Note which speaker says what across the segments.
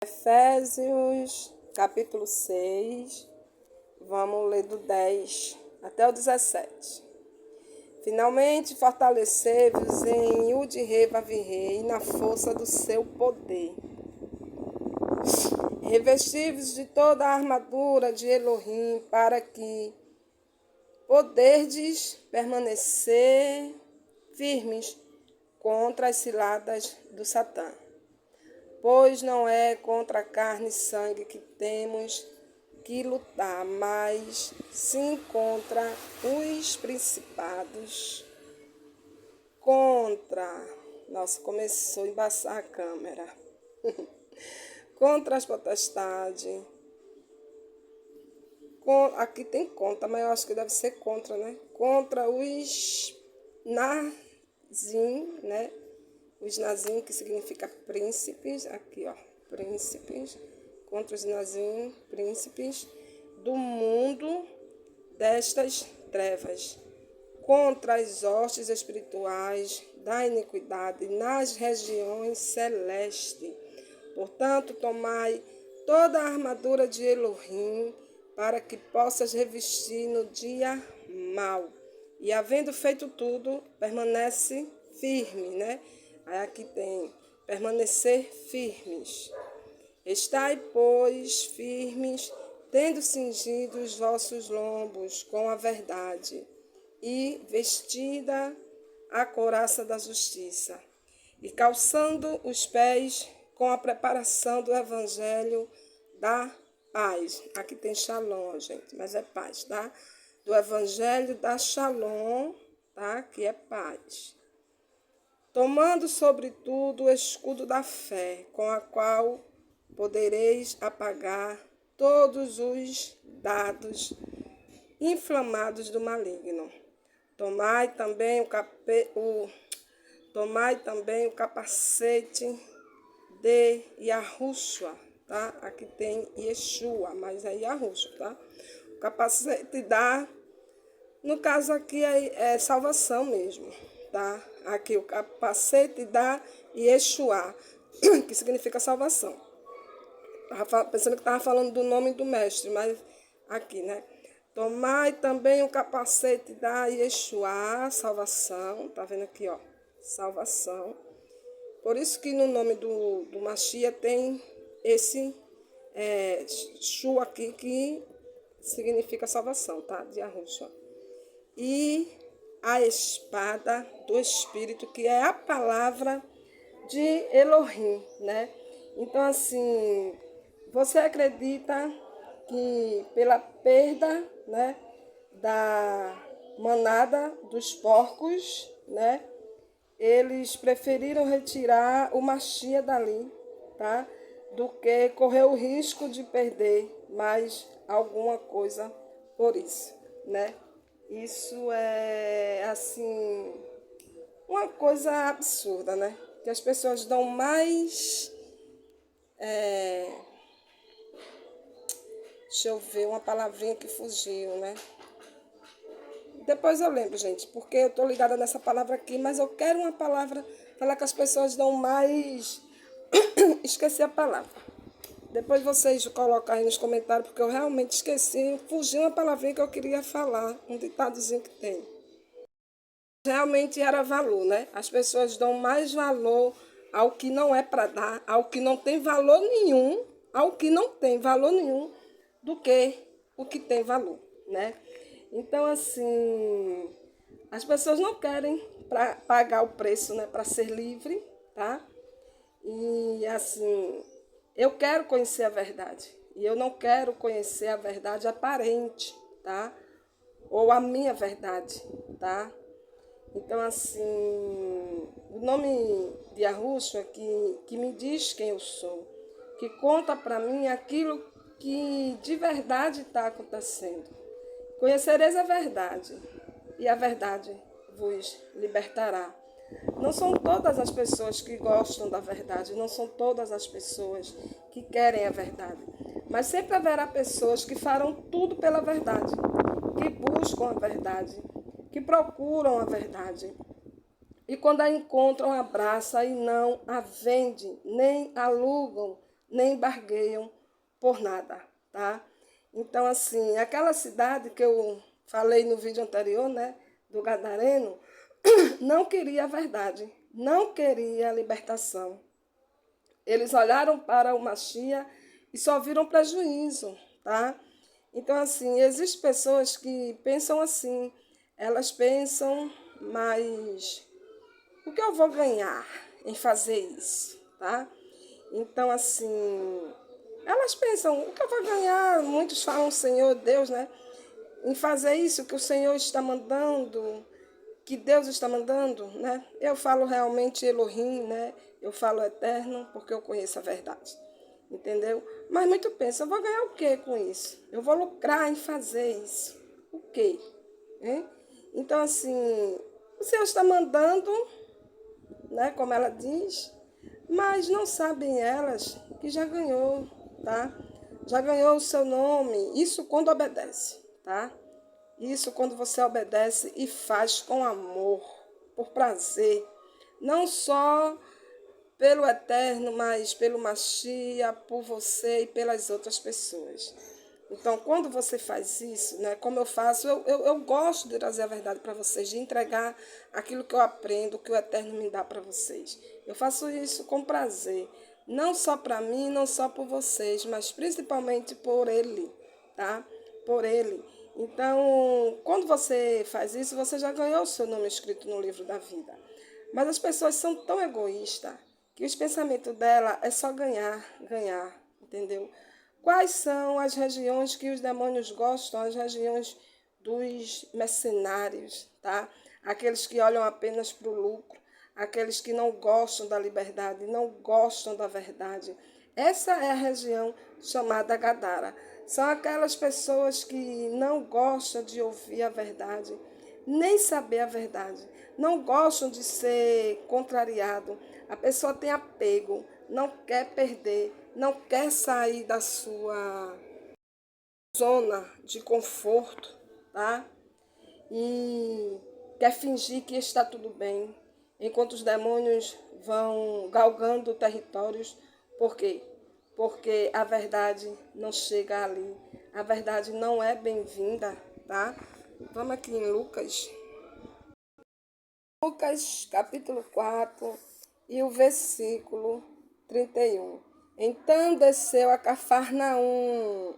Speaker 1: Efésios, capítulo 6, vamos ler do 10 até o 17. Finalmente, fortalecei-vos em Yud-Re Vav-Re e na força do seu poder. Revesti-vos de toda a armadura de Elohim, para que poderdes permanecer firmes contra as ciladas do Satã. Pois não é contra carne e sangue que temos que lutar, mas sim contra os principados, Nossa, começou a embaçar a câmera. Contra as potestades. Aqui tem contra, mas eu acho que deve ser contra, né? Contra os Nazim, né? Os Nazim, que significa príncipes, aqui ó, príncipes, contra os Nazim, príncipes do mundo destas trevas, contra as hostes espirituais da iniquidade nas regiões celestes. Portanto, tomai toda a armadura de Elohim, para que possas revestir no dia mau. E havendo feito tudo, permanece firme, né? Aí aqui tem permanecer firmes. Estai, pois, firmes, tendo cingido os vossos lombos com a verdade, e vestida a couraça da justiça, e calçando os pés com a preparação do evangelho da paz. Aqui tem shalom, gente, mas é paz, tá? Do evangelho da shalom, tá? Que é paz. Tomando, sobretudo, o escudo da fé, com a qual podereis apagar todos os dardos inflamados do maligno. Tomai também o capacete de Yahushua, tá? Aqui tem Yeshua, mas é Yahushua, tá? O capacete no caso aqui é salvação mesmo, tá? Aqui o capacete da Yeshua, que significa salvação. Tava pensando que estava falando do nome do mestre, mas aqui, né? Tomai também o capacete da Yeshua, salvação, tá vendo aqui, ó? Salvação. Por isso que no nome do Mashiach tem esse Shu aqui, que significa salvação, tá? De Yahushua. E a espada do Espírito, que é a palavra de Elohim, né? Então, assim, você acredita que pela perda, né, da manada dos porcos, né, eles preferiram retirar o Mashiach dali, tá? Do que correr o risco de perder mais alguma coisa por isso, né? Isso é, assim, uma coisa absurda, né? Que as pessoas dão mais... Deixa eu ver uma palavrinha que fugiu, né? Depois eu lembro, gente, porque eu tô ligada nessa palavra aqui, mas eu quero uma palavra, falar que as pessoas dão mais... Esqueci a palavra. Depois vocês colocam aí nos comentários, porque eu realmente esqueci, fugiu uma palavrinha que eu queria falar, um ditadozinho que tem. Realmente era valor, né? As pessoas dão mais valor ao que não é para dar, ao que não tem valor nenhum, ao que não tem valor nenhum, do que o que tem valor, né? Então, assim, as pessoas não querem pagar o preço, né, para ser livre, tá? E, assim, eu quero conhecer a verdade, e eu não quero conhecer a verdade aparente, tá? Ou a minha verdade, tá? Então, assim, o nome de Yahushua que me diz quem eu sou, que conta para mim aquilo que de verdade está acontecendo. Conhecereis a verdade, e a verdade vos libertará. Não são todas as pessoas que gostam da verdade, não são todas as pessoas que querem a verdade, mas sempre haverá pessoas que farão tudo pela verdade, que buscam a verdade, que procuram a verdade. E quando a encontram, abraçam e não a vendem, nem alugam nem bargueiam por nada, tá? Então, assim, aquela cidade que eu falei no vídeo anterior, né, do Gadareno, não queria a verdade, não queria a libertação. Eles olharam para o Machia e só viram prejuízo, tá? Então, assim, existem pessoas que pensam assim, elas pensam, mas o que eu vou ganhar em fazer isso, tá? Então, assim, elas pensam, o que eu vou ganhar? Muitos falam, Senhor Deus, né? Em fazer isso que o Senhor está mandando, que Deus está mandando, né? Eu falo realmente Elohim, né? Eu falo eterno porque eu conheço a verdade, entendeu? Mas muito pensa, eu vou ganhar o quê com isso? Eu vou lucrar em fazer isso. O quê? Hein? Então, assim, o Senhor está mandando, né? Como ela diz, mas não sabem elas que já ganhou, tá? Já ganhou o seu nome. Isso quando obedece, tá? Isso quando você obedece e faz com amor, por prazer, não só pelo eterno, mas pelo Machia, por você e pelas outras pessoas. Então, quando você faz isso, né, como eu faço, eu gosto de trazer a verdade para vocês, de entregar aquilo que eu aprendo, que o eterno me dá para vocês. Eu faço isso com prazer, não só para mim, não só por vocês, mas principalmente por ele, tá? Por ele. Então, quando você faz isso, você já ganhou o seu nome escrito no livro da vida. Mas as pessoas são tão egoístas que os pensamentos dela é só ganhar, ganhar, entendeu? Quais são as regiões que os demônios gostam? As regiões dos mercenários, tá? Aqueles que olham apenas para o lucro, aqueles que não gostam da liberdade, não gostam da verdade. Essa é a região chamada Gadara. São aquelas pessoas que não gostam de ouvir a verdade, nem saber a verdade, não gostam de ser contrariado. A pessoa tem apego, não quer perder, não quer sair da sua zona de conforto, tá? E quer fingir que está tudo bem, enquanto os demônios vão galgando territórios. Por quê? Porque a verdade não chega ali. A verdade não é bem-vinda, tá? Vamos aqui em Lucas. Lucas, capítulo 4 e o versículo 31. Então desceu a Cafarnaum,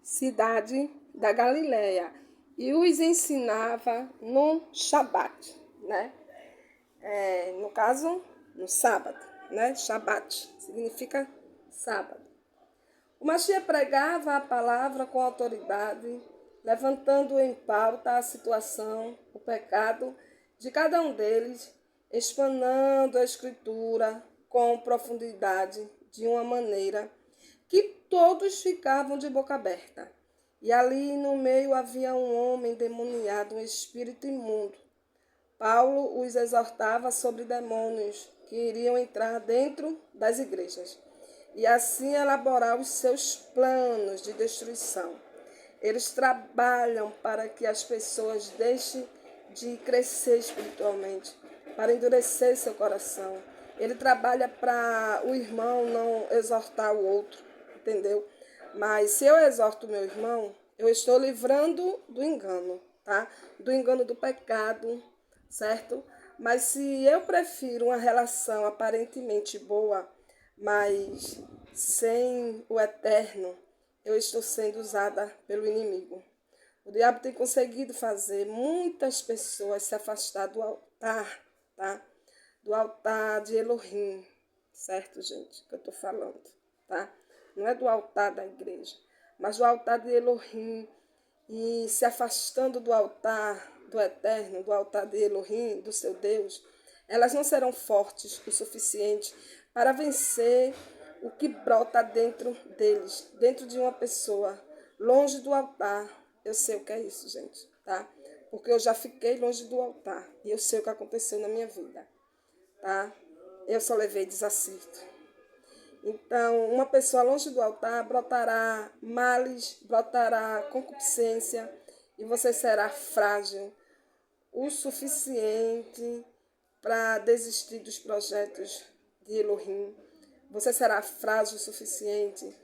Speaker 1: cidade da Galileia, e os ensinava no Shabat, né? No caso, no sábado, né? Shabat significa sábado. O Machia pregava a palavra com autoridade, levantando em pauta a situação, o pecado de cada um deles, explanando a escritura com profundidade de uma maneira que todos ficavam de boca aberta. E ali no meio havia um homem endemoniado, um espírito imundo. Paulo os exortava sobre demônios que iriam entrar dentro das igrejas e assim elaborar os seus planos de destruição. Eles trabalham para que as pessoas deixem de crescer espiritualmente, para endurecer seu coração. Ele trabalha para o irmão não exortar o outro, entendeu? Mas se eu exorto o meu irmão, eu estou livrando do engano, tá? Do engano do pecado, certo? Mas se eu prefiro uma relação aparentemente boa, mas sem o eterno, eu estou sendo usada pelo inimigo. O diabo tem conseguido fazer muitas pessoas se afastar do altar, tá? Do altar de Elohim, certo, gente? Que eu estou falando, tá? Não é do altar da igreja, mas do altar de Elohim. E se afastando do altar do eterno, do altar de Elohim, do seu Deus, elas não serão fortes o suficiente para vencer o que brota dentro deles, dentro de uma pessoa, longe do altar. Eu sei o que é isso, gente, tá? Porque eu já fiquei longe do altar e eu sei o que aconteceu na minha vida, tá? Eu só levei desacerto. Então, uma pessoa longe do altar brotará males, brotará concupiscência e você será frágil o suficiente para desistir dos projetos de Elohim, Você será frágil o suficiente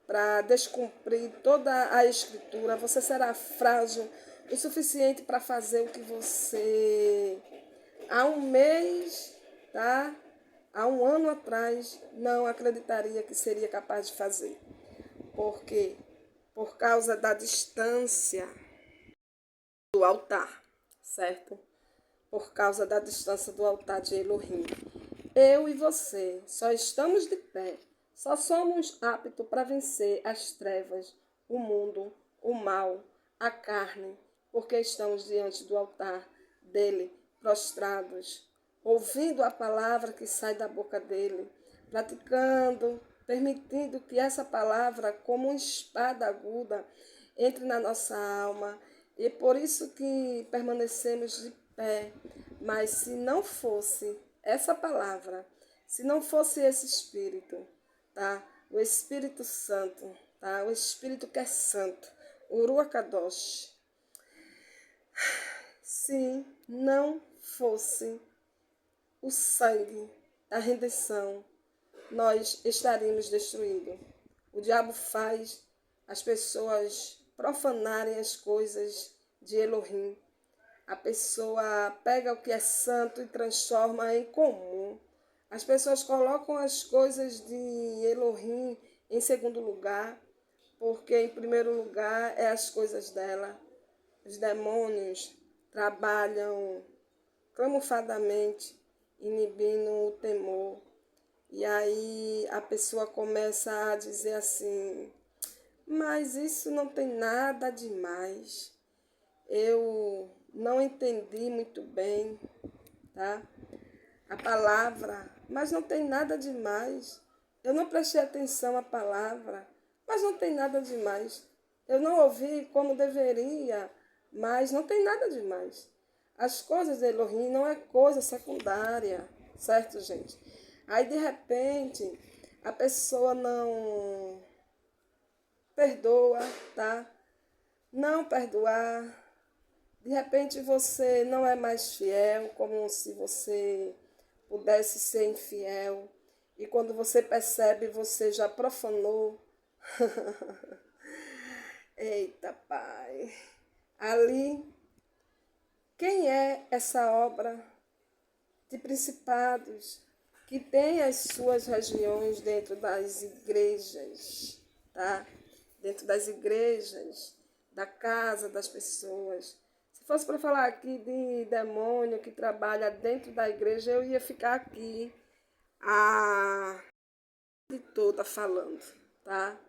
Speaker 1: para descumprir toda a escritura. Você será frágil o suficiente para fazer o que você há um mês, tá? Há um ano atrás, não acreditaria que seria capaz de fazer. Por quê? Por causa da distância do altar, certo? Por causa da distância do altar de Elohim. Eu e você só estamos de pé, só somos aptos para vencer as trevas, o mundo, o mal, a carne, porque estamos diante do altar dele, prostrados, ouvindo a palavra que sai da boca dele, praticando, permitindo que essa palavra, como uma espada aguda, entre na nossa alma. E por isso que permanecemos de pé. Mas se não fosse essa palavra, se não fosse esse Espírito, tá? O Espírito Santo, tá? O Espírito que é santo, o Ruach Kadosh, se não fosse o sangue da redenção, nós estaríamos destruídos. O diabo faz as pessoas profanarem as coisas de Elohim. A pessoa pega o que é santo e transforma em comum. As pessoas colocam as coisas de Elohim em segundo lugar, porque em primeiro lugar é as coisas dela. Os demônios trabalham camufladamente, inibindo o temor. E aí a pessoa começa a dizer assim, mas isso não tem nada demais. Eu não entendi muito bem, tá? A palavra, mas não tem nada demais. Eu não prestei atenção à palavra, mas não tem nada demais. Eu não ouvi como deveria, mas não tem nada demais. As coisas de Elohim não é coisa secundária, certo, gente? Aí, de repente, a pessoa não perdoa, tá? Não perdoar. De repente, você não é mais fiel, como se você pudesse ser infiel. E quando você percebe, você já profanou. Eita, Pai. Ali, quem é essa obra de principados que tem as suas regiões dentro das igrejas, tá? Dentro das igrejas, da casa das pessoas. Se fosse para falar aqui de demônio que trabalha dentro da igreja, eu ia ficar aqui a de toda falando, tá?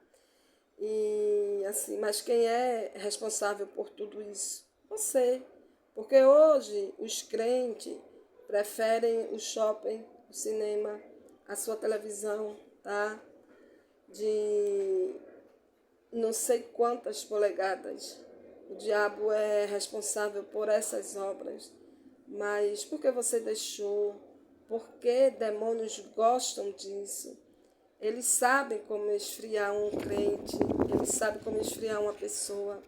Speaker 1: E assim, mas quem é responsável por tudo isso? Você. Porque hoje os crentes preferem o shopping, o cinema, a sua televisão, tá? De não sei quantas polegadas. O diabo é responsável por essas obras. Mas por que você deixou? Por que demônios gostam disso? Eles sabem como esfriar um crente, eles sabem como esfriar uma pessoa,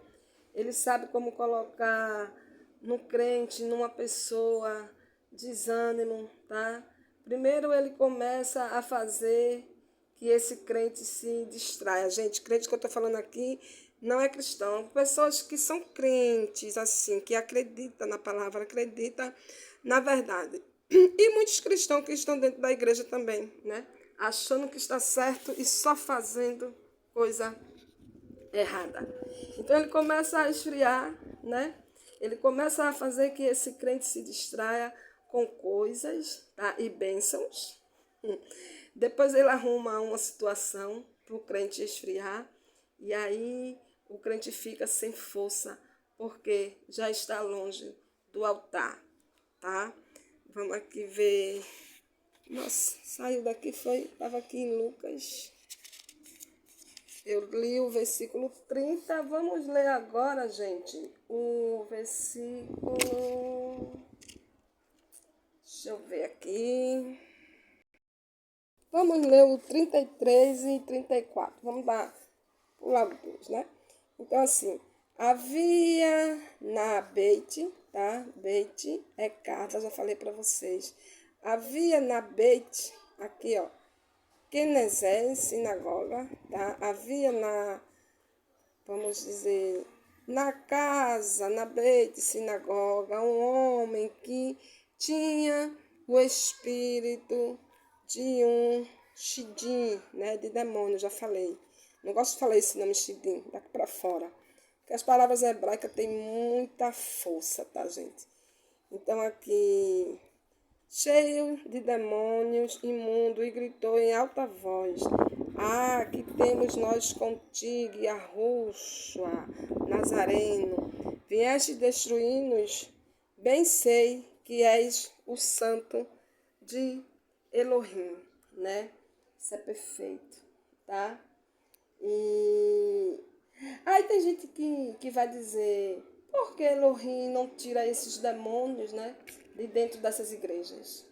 Speaker 1: eles sabem como colocar no crente, numa pessoa, desânimo, tá? Primeiro ele começa a fazer que esse crente se distraia. Gente, crente que eu estou falando aqui não é cristão. Pessoas que são crentes, assim, que acreditam na palavra, acreditam na verdade. E muitos cristãos que estão dentro da igreja também, né? Achando que está certo e só fazendo coisa errada. Então ele começa a esfriar, né? Ele começa a fazer que esse crente se distraia com coisas, tá? E bênçãos. Depois ele arruma uma situação para o crente esfriar. E aí o crente fica sem força, porque já está longe do altar, tá? Vamos aqui ver. Nossa, saiu daqui, estava aqui em Lucas. Eu li o versículo 30. Vamos ler agora, gente, o versículo... Deixa eu ver aqui. Vamos ler o 33 e 34. Vamos dar o lado 2, né? Então, assim, havia na Beit, tá? Beit é casa, já falei para vocês. Havia na Beit, aqui, ó. Knesset, sinagoga, tá? Havia vamos dizer, na casa, na Beit sinagoga, um homem que tinha o espírito de um Shidim, né, de demônio, já falei. Não gosto de falar esse nome Shidim, daqui para fora. Porque as palavras hebraicas têm muita força, tá, gente? Então aqui, cheio de demônios, imundo, e gritou em alta voz: Ah, que temos nós contigo, Yahushua, Nazareno, vieste destruir-nos, bem sei que és o santo de Elohim, né? Isso é perfeito, tá? E aí tem gente que vai dizer, por que Elohim não tira esses demônios, né, de dentro dessas igrejas?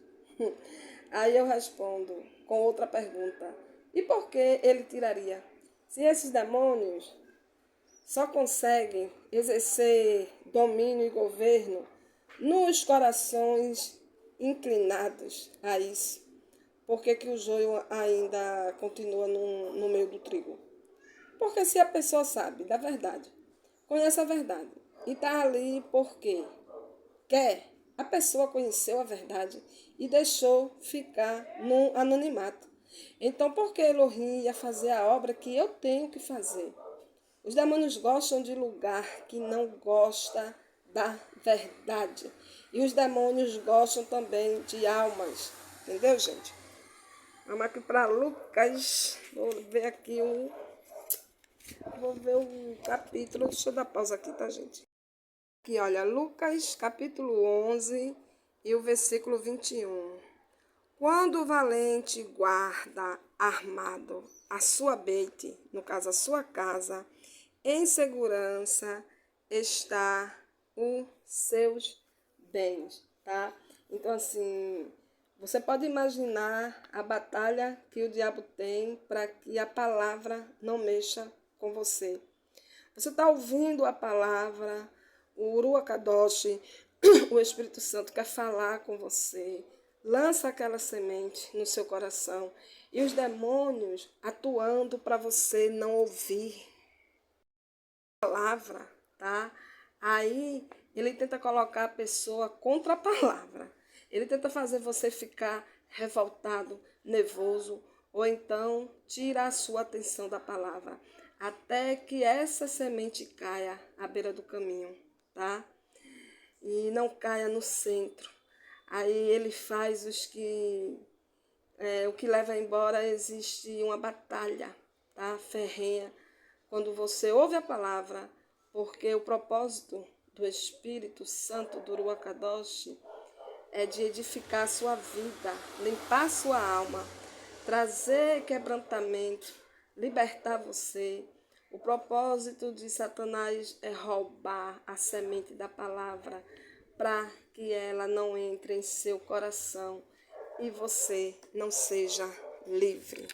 Speaker 1: Aí eu respondo com outra pergunta. E por que ele tiraria? Se esses demônios só conseguem exercer domínio e governo nos corações inclinados a isso, por que o joio ainda continua no meio do trigo? Porque se a pessoa sabe da verdade, conhece a verdade e está ali porque quer, a pessoa conheceu a verdade e deixou ficar no anonimato. Então, por que Elohim ia fazer a obra que eu tenho que fazer? Os demônios gostam de lugar que não gosta da verdade. E os demônios gostam também de almas. Entendeu, gente? Vamos aqui para Lucas. Vou ver aqui Vou ver o capítulo. Deixa eu dar pausa aqui, tá, gente? Aqui, olha, Lucas, capítulo 11 e o versículo 21. Quando o valente guarda armado a sua beite, no caso a sua casa, em segurança está os seus bens, tá? Então, assim, você pode imaginar a batalha que o diabo tem para que a palavra não mexa com você. Você está ouvindo a palavra, o Ruach Kadosh, o Espírito Santo quer falar com você. Lança aquela semente no seu coração. E os demônios atuando para você não ouvir a palavra, tá? Aí ele tenta colocar a pessoa contra a palavra. Ele tenta fazer você ficar revoltado, nervoso, ou então tira a sua atenção da palavra, até que essa semente caia à beira do caminho, tá? E não caia no centro. Aí ele faz o que leva embora. Existe uma batalha, tá? Ferrenha, quando você ouve a palavra, porque o propósito do Espírito Santo do Ruach Kadosh é de edificar a sua vida, limpar a sua alma, trazer quebrantamento, libertar você. O propósito de Satanás é roubar a semente da palavra para que ela não entre em seu coração e você não seja livre.